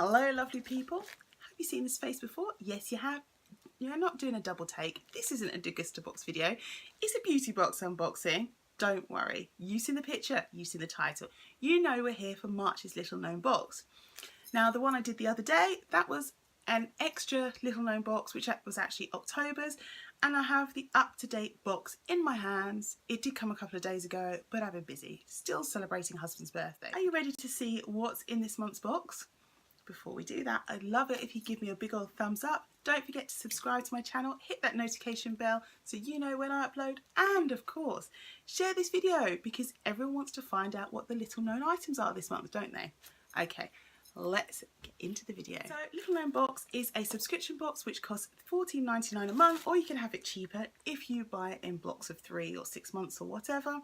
Hello lovely people. Have you seen this face before? Yes you have. You're not doing a double take. This isn't a Degustabox video. It's a beauty box unboxing. Don't worry. You've seen the picture, you've seen the title. You know we're here for March's little known box. Now the one I did the other day, that was an extra little known box which was actually October's, and I have the up-to-date box in my hands. It did come a couple of days ago, but I've been busy. Still celebrating husband's birthday. Are you ready to see what's in this month's box? Before we do that, I'd love it if you give me a big old thumbs up. Don't forget to subscribe to my channel, hit that notification bell so you know when I upload, and of course share this video because everyone wants to find out what the little known items are this month, don't they? Okay, let's get into the video. So little known box is a subscription box which costs $14.99 a month, or you can have it cheaper if you buy it in blocks of 3 or 6 months or whatever.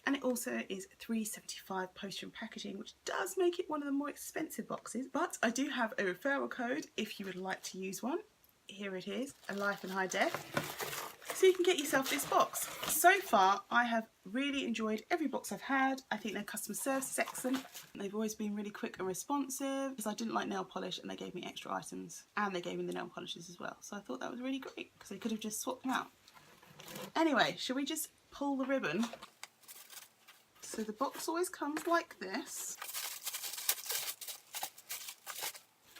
And it also is $3.75 postage and packaging, which does make it one of the more expensive boxes. But I do have a referral code if you would like to use one. Here it is, ALIFEINHIGHDEF. So you can get yourself this box. So far, I have really enjoyed every box I've had. I think their customer service is excellent. They've always been really quick and responsive, because I didn't like nail polish and they gave me extra items, and they gave me the nail polishes as well. So I thought that was really great because they could have just swapped them out. Anyway, shall we just pull the ribbon? So the box always comes like this,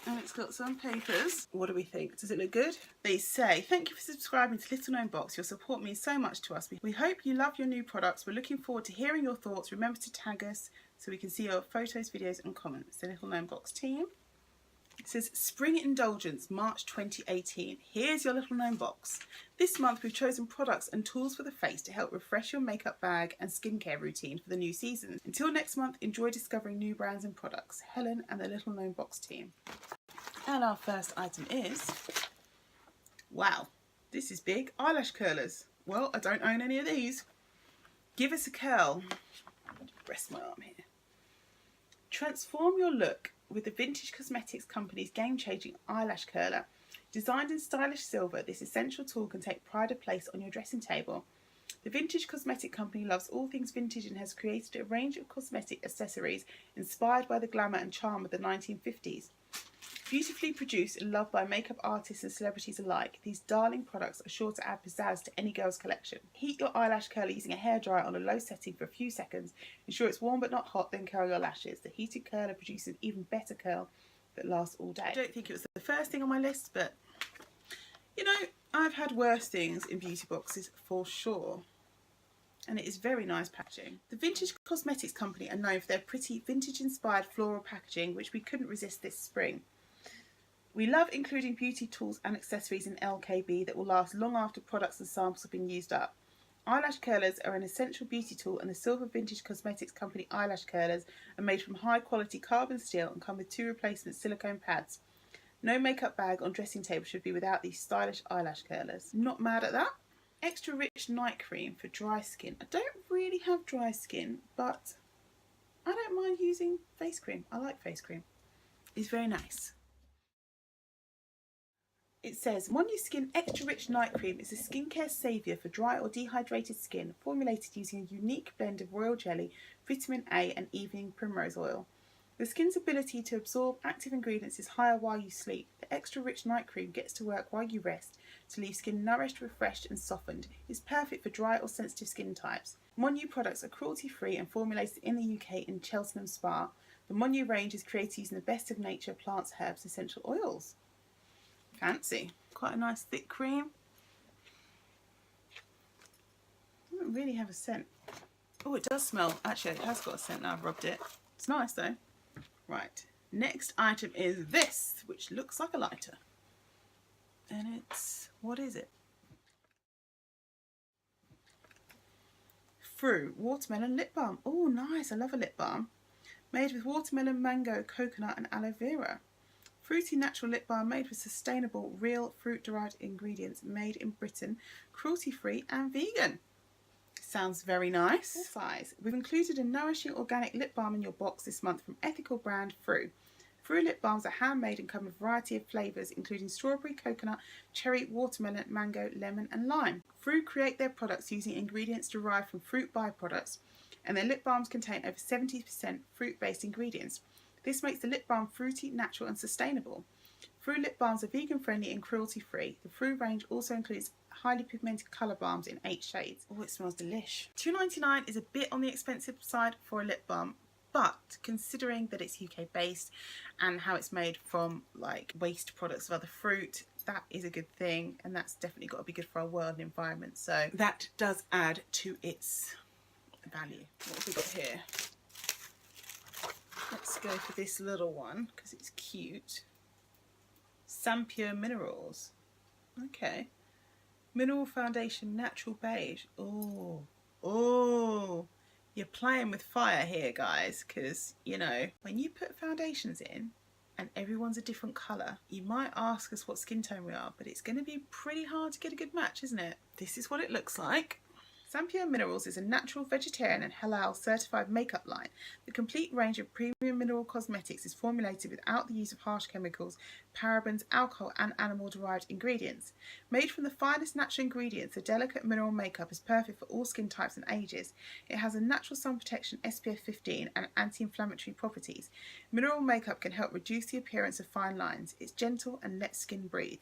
and it's got some papers. What do we think? Does it look good? They say, thank you for subscribing to Little Known Box. Your support means so much to us. We hope you love your new products. We're looking forward to hearing your thoughts. Remember to tag us so we can see your photos, videos and comments. The Little Known Box team. It says Spring Indulgence, March 2018. Here's your little known box. This month we've chosen products and tools for the face to help refresh your makeup bag and skincare routine for the new season. Until next month, enjoy discovering new brands and products. Helen and the Little Known Box team. And our first item is, wow, this is big, eyelash curlers. Well, I don't own any of these. Give us a curl. Rest my arm here. Transform your look with the Vintage Cosmetics company's game-changing eyelash curler. Designed in stylish silver, this essential tool can take pride of place on your dressing table. The Vintage Cosmetic Company loves all things vintage and has created a range of cosmetic accessories inspired by the glamour and charm of the 1950s. Beautifully produced and loved by makeup artists and celebrities alike, these darling products are sure to add pizzazz to any girl's collection. Heat your eyelash curler using a hairdryer on a low setting for a few seconds. Ensure it's warm but not hot, then curl your lashes. The heated curler produces an even better curl that lasts all day. I don't think it was the first thing on my list, but you know, I've had worse things in beauty boxes for sure. And it is very nice packaging. The Vintage Cosmetics Company are known for their pretty vintage-inspired floral packaging, which we couldn't resist this spring. We love including beauty tools and accessories in LKB that will last long after products and samples have been used up. Eyelash curlers are an essential beauty tool, and the Silver Vintage Cosmetics Company eyelash curlers are made from high quality carbon steel and come with 2 replacement silicone pads. No makeup bag on dressing table should be without these stylish eyelash curlers. Not mad at that. Extra rich night cream for dry skin. I don't really have dry skin, but I don't mind using face cream. I like face cream. It's very nice. It says, One-Use Skin Extra Rich Night Cream is a skincare saviour for dry or dehydrated skin, formulated using a unique blend of royal jelly, vitamin A and evening primrose oil. The skin's ability to absorb active ingredients is higher while you sleep. The Extra Rich Night Cream gets to work while you rest to leave skin nourished, refreshed and softened. It's perfect for dry or sensitive skin types. Monu products are cruelty-free and formulated in the UK in Cheltenham Spa. The Monu range is created using the best of nature, plants, herbs, essential oils. Fancy. Quite a nice thick cream. Doesn't really have a scent. Oh, it does smell. Actually, it has got a scent now I've rubbed it. It's nice though. Right. Next item is this, which looks like a lighter. And it's, what is it? Fruit Watermelon Lip Balm. Oh, nice. I love a lip balm. Made with watermelon, mango, coconut and aloe vera. Fruity natural lip balm made with sustainable, real fruit-derived ingredients, made in Britain, cruelty-free and vegan. Sounds very nice. Size. We've included a nourishing organic lip balm in your box this month from ethical brand Frue. Frue lip balms are handmade and come with a variety of flavours, including strawberry, coconut, cherry, watermelon, mango, lemon and lime. Frue create their products using ingredients derived from fruit byproducts, and their lip balms contain over 70% fruit-based ingredients. This makes the lip balm fruity, natural and sustainable. Froo lip balms are vegan friendly and cruelty free. The Froo range also includes highly pigmented colour balms in 8 shades. Oh, it smells delish. $2.99 is a bit on the expensive side for a lip balm, but considering that it's UK based and how it's made from like waste products of other fruit, that is a good thing, and that's definitely got to be good for our world and environment, so that does add to its value. What have we got here? Let's go for this little one because it's cute. Pure Minerals. Okay. Mineral Foundation Natural Beige. Oh, you're playing with fire here, guys, because, you know, when you put foundations in and everyone's a different colour, you might ask us what skin tone we are, but it's going to be pretty hard to get a good match, isn't it? This is what it looks like. Pure Minerals is a natural, vegetarian and halal certified makeup line. The complete range of premium mineral cosmetics is formulated without the use of harsh chemicals, parabens, alcohol and animal-derived ingredients. Made from the finest natural ingredients, the delicate mineral makeup is perfect for all skin types and ages. It has a natural sun protection SPF 15 and anti-inflammatory properties. Mineral makeup can help reduce the appearance of fine lines. It's gentle and lets skin breathe.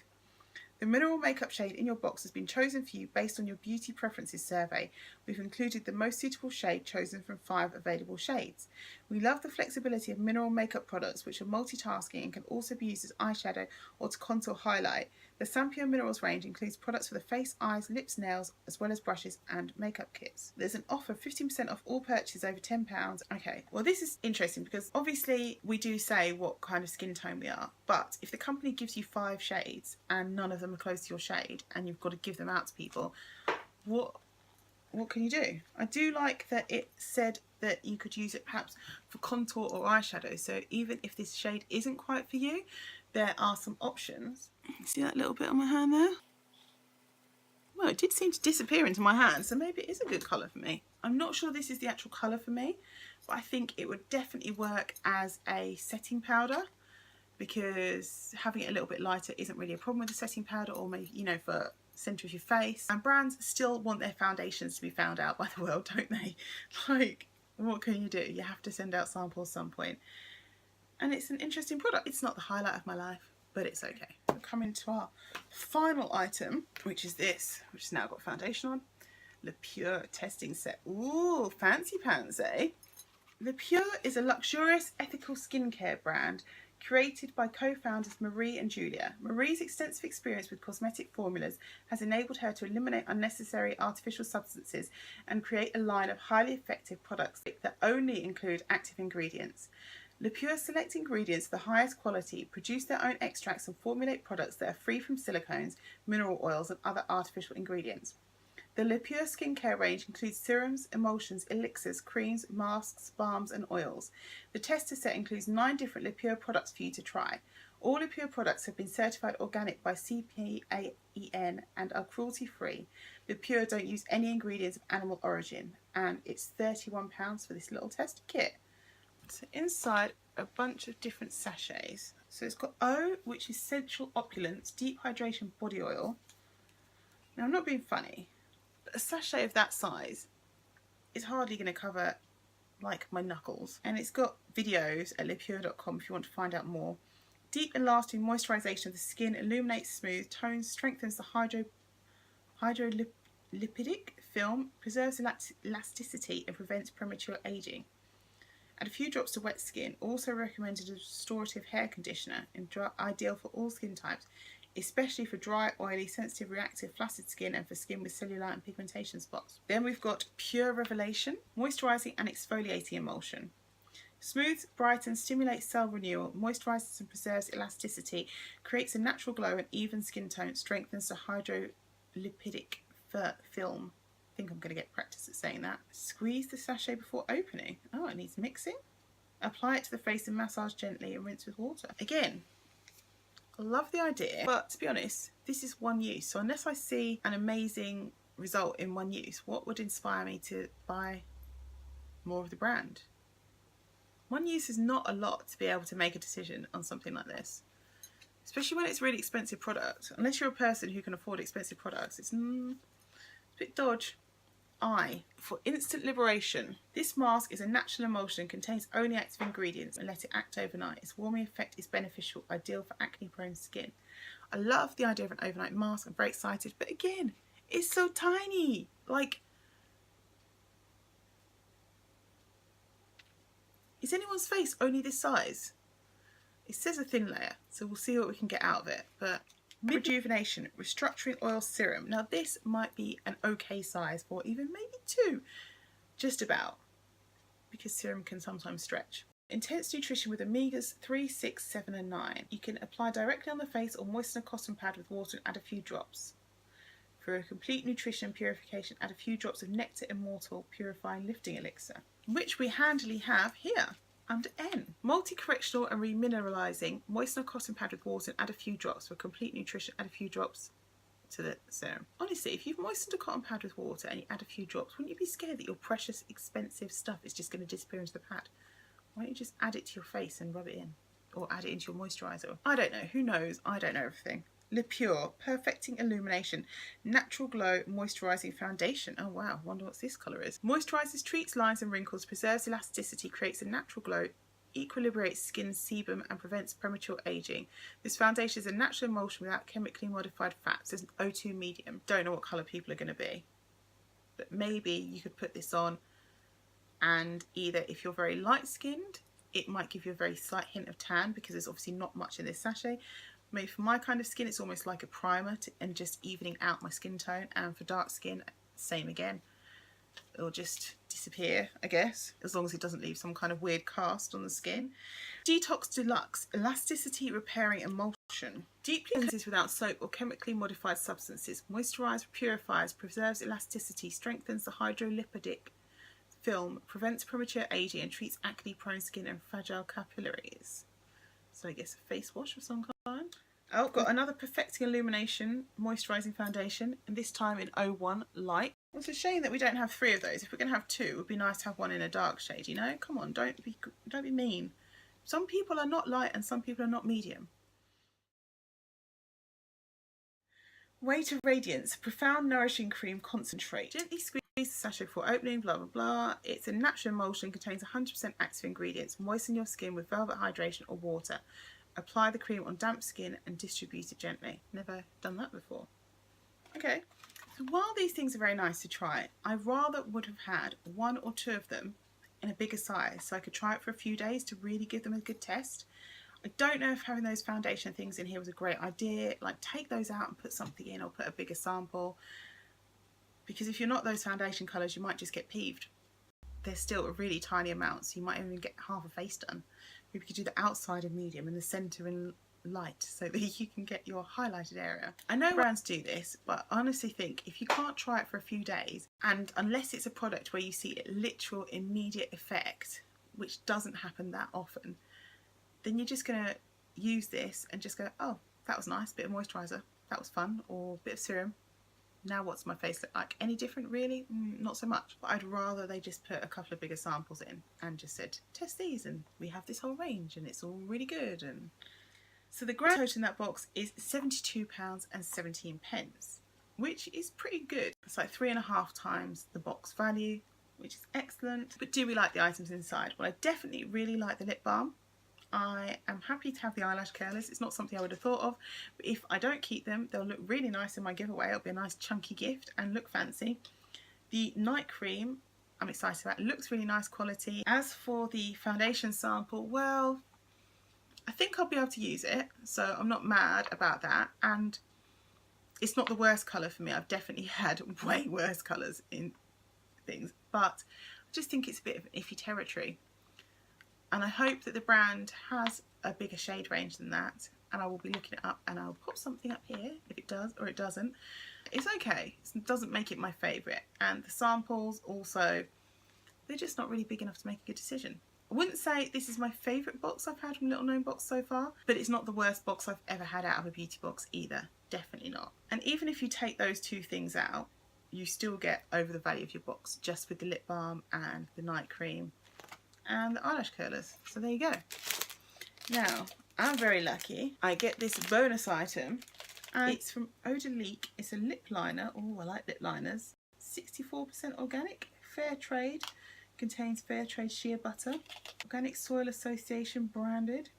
The mineral makeup shade in your box has been chosen for you based on your beauty preferences survey. We've included the most suitable shade chosen from 5 available shades. We love the flexibility of mineral makeup products, which are multitasking and can also be used as eyeshadow or to contour highlight. The Pure Minerals range includes products for the face, eyes, lips, nails, as well as brushes and makeup kits. There's an offer of 15% off all purchases over £10. Okay, well this is interesting because obviously we do say what kind of skin tone we are, but if the company gives you 5 shades and none of them are close to your shade and you've got to give them out to people, what can you do? I do like that it said that you could use it perhaps for contour or eyeshadow, so even if this shade isn't quite for you, there are some options. See that little bit on my hand there? Well, it did seem to disappear into my hand, so maybe it is a good colour for me. I'm not sure this is the actual colour for me, but I think it would definitely work as a setting powder, because having it a little bit lighter isn't really a problem with the setting powder, or maybe, you know, for centre of your face. And brands still want their foundations to be found out by the world, don't they? Like, what can you do? You have to send out samples at some point. And it's an interesting product. It's not the highlight of my life, but it's okay. We're coming to our final item, which is this, which has now got foundation on. Le Pure testing set. Ooh, fancy pants, eh? Le Pure is a luxurious, ethical skincare brand created by co-founders Marie and Julia. Marie's extensive experience with cosmetic formulas has enabled her to eliminate unnecessary artificial substances and create a line of highly effective products that only include active ingredients. Le Pure select ingredients of the highest quality, produce their own extracts and formulate products that are free from silicones, mineral oils and other artificial ingredients. The Le Pure skincare range includes serums, emulsions, elixirs, creams, masks, balms and oils. The tester set includes 9 different Le Pure products for you to try. All Le Pure products have been certified organic by CPAEN and are cruelty free. Le Pure don't use any ingredients of animal origin, and it's £31 for this little tester kit. So inside a bunch of different sachets. So it's got O, which is Sensual Opulence Deep Hydration Body Oil. Now I'm not being funny, but a sachet of that size is hardly going to cover like my knuckles. And it's got videos at lepure.com if you want to find out more. Deep and lasting moisturisation of the skin, illuminates smooth, tones, strengthens the hydrolipidic film, preserves elasticity and prevents premature aging. Add a few drops to wet skin. Also recommended as a restorative hair conditioner and ideal for all skin types, especially for dry, oily, sensitive, reactive, flaccid skin and for skin with cellulite and pigmentation spots. Then we've got Pure Revelation, moisturising and exfoliating emulsion. Smooths, brightens, stimulates cell renewal, moisturises and preserves elasticity, creates a natural glow and even skin tone, strengthens the hydrolipidic film. I think I'm going to get practice at saying that. Squeeze the sachet before opening. Oh, it needs mixing. Apply it to the face and massage gently and rinse with water. Again, I love the idea, but to be honest, this is one use. So unless I see an amazing result in one use, what would inspire me to buy more of the brand? One use is not a lot to be able to make a decision on something like this, especially when it's a really expensive product. Unless you're a person who can afford expensive products, it's a bit dodge. eye for instant liberation. This mask is a natural emulsion and contains only active ingredients and let it act overnight. Its warming effect is beneficial, ideal for acne prone skin. I love the idea of an overnight mask. I'm very excited, but again, it's so tiny. Like, is anyone's face only this size? It says a thin layer, so we'll see what we can get out of it. But Rejuvenation Restructuring Oil Serum. Now this might be an okay size for even maybe 2, just about, because serum can sometimes stretch. Intense nutrition with omegas 3, 6, 7 and 9. You can apply directly on the face or moisten a cotton pad with water and add a few drops. For a complete nutrition purification, add a few drops of Nectar Immortal Purifying Lifting Elixir, which we handily have here under N. Multi-correctional and remineralizing. Moisten a cotton pad with water and add a few drops. For complete nutrition, add a few drops to the serum. Honestly, if you've moistened a cotton pad with water and you add a few drops, wouldn't you be scared that your precious, expensive stuff is just going to disappear into the pad? Why don't you just add it to your face and rub it in? Or add it into your moisturiser? I don't know. Who knows? I don't know everything. Le Pure Perfecting Illumination Natural Glow Moisturising Foundation. Oh wow, wonder what this colour is. Moisturises, treats lines and wrinkles, preserves elasticity, creates a natural glow, equilibrates skin sebum and prevents premature aging. This foundation is a natural emulsion without chemically modified fats. It's an O2 medium. Don't know what colour people are going to be, but maybe you could put this on and either, if you're very light skinned, it might give you a very slight hint of tan because there's obviously not much in this sachet. Maybe for my kind of skin, it's almost like a primer and just evening out my skin tone. And for dark skin, same again. It'll just disappear, I guess, as long as it doesn't leave some kind of weird cast on the skin. Detox Deluxe Elasticity Repairing Emulsion. Deeply cleanses without soap or chemically modified substances. Moisturizes, purifies, preserves elasticity, strengthens the hydrolipidic film, prevents premature aging and treats acne-prone skin and fragile capillaries. So I guess a face wash of some kind. Oh, got another Perfecting Illumination Moisturising Foundation, and this time in 01 Light. It's a shame that we don't have 3 of those. If we're going to have 2, it would be nice to have one in a dark shade, you know? Come on, don't be mean. Some people are not light and some people are not medium. Way to Radiance Profound Nourishing Cream Concentrate. Gently squeeze the sachet before opening, blah blah blah. It's a natural emulsion, contains 100% active ingredients. Moisten your skin with velvet hydration or water. Apply the cream on damp skin and distribute it gently. Never done that before. Okay, so while these things are very nice to try, I rather would have had 1 or 2 of them in a bigger size so I could try it for a few days to really give them a good test. I don't know if having those foundation things in here was a great idea. Like, take those out and put something in, or put a bigger sample, because if you're not those foundation colours, you might just get peeved. They're still a really tiny amount, so you might even get half a face done. Maybe you could do the outside in medium and the centre in light so that you can get your highlighted area. I know brands do this, but I honestly think if you can't try it for a few days, and unless it's a product where you see a literal immediate effect, which doesn't happen that often, then you're just going to use this and just go, oh, that was nice, bit of moisturiser, that was fun, or bit of serum. Now what's my face look like? Any different really? Not so much. But I'd rather they just put a couple of bigger samples in and just said, test these and we have this whole range and it's all really good. And so the grand total in that box is £72.17, which is pretty good. It's like 3.5 times the box value, which is excellent. But do we like the items inside? Well, I definitely really like the lip balm. I am happy to have the eyelash curlers. It's not something I would have thought of, but if I don't keep them, they'll look really nice in my giveaway. It'll be a nice chunky gift and look fancy. The night cream I'm excited about. It looks really nice quality. As for the foundation sample, well, I think I'll be able to use it, so I'm not mad about that. And it's not the worst colour for me. I've definitely had way worse colours in things, but I just think it's a bit of an iffy territory. And I hope that the brand has a bigger shade range than that, and I will be looking it up and I'll pop something up here if it does or it doesn't. It's okay, it doesn't make it my favourite, and the samples also, they're just not really big enough to make a good decision. I wouldn't say this is my favourite box I've had from Little Known Box so far, but it's not the worst box I've ever had out of a beauty box either, definitely not. And even if you take those 2 things out, you still get over the value of your box just with the lip balm and the night cream and the eyelash curlers. So there you go. Now, I'm very lucky. I get this bonus item, and it's from Eau de Leek. It's a lip liner. Oh, I like lip liners. 64% organic, fair trade, contains fair trade shea butter, Organic Soil Association branded,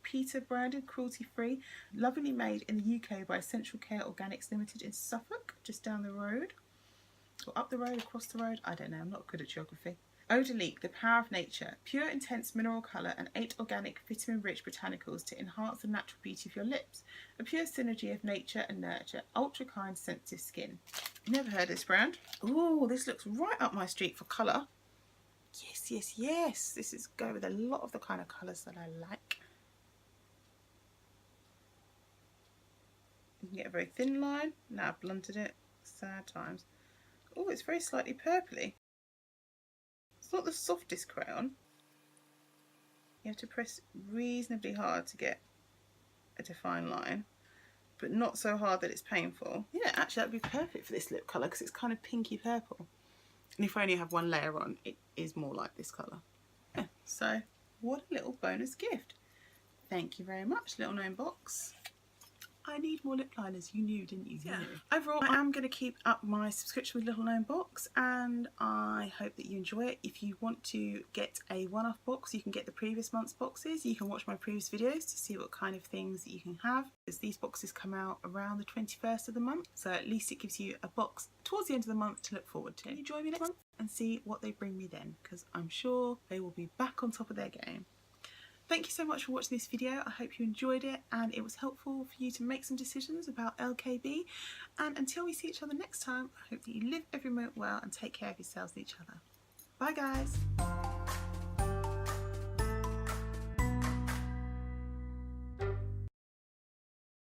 PETA branded, cruelty free, lovingly made in the UK by Essential Care Organics Limited in Suffolk, just down the road, or up the road, across the road, I don't know, I'm not good at geography. Eau de Leek, the power of nature, pure intense mineral colour and 8 organic vitamin rich botanicals to enhance the natural beauty of your lips. A pure synergy of nature and nurture, ultra kind sensitive skin. Never heard of this brand. Ooh, this looks right up my street for colour. Yes, yes, yes. This is go with a lot of the kind of colours that I like. You can get a very thin line. Now I've blunted it. Sad times. Oh, it's very slightly purpley. It's not the softest crayon. You have to press reasonably hard to get a defined line, but not so hard that it's painful. Yeah, actually that would be perfect for this lip colour because it's kind of pinky purple. And if I only have one layer on, it is more like this colour. Yeah, so what a little bonus gift. Thank you very much, Little Gnome Box. I need more lip liners, you knew, didn't you? Yeah. Overall, I am going to keep up my subscription with Little Gnome Box, and I hope that you enjoy it. If you want to get a one-off box, you can get the previous month's boxes. You can watch my previous videos to see what kind of things that you can have, as these boxes come out around the 21st of the month, so at least it gives you a box towards the end of the month to look forward to. Can you join me next month and see what they bring me then, because I'm sure they will be back on top of their game. Thank you so much for watching this video. I hope you enjoyed it and it was helpful for you to make some decisions about LKB. And until we see each other next time, I hope that you live every moment well and take care of yourselves and each other. Bye guys.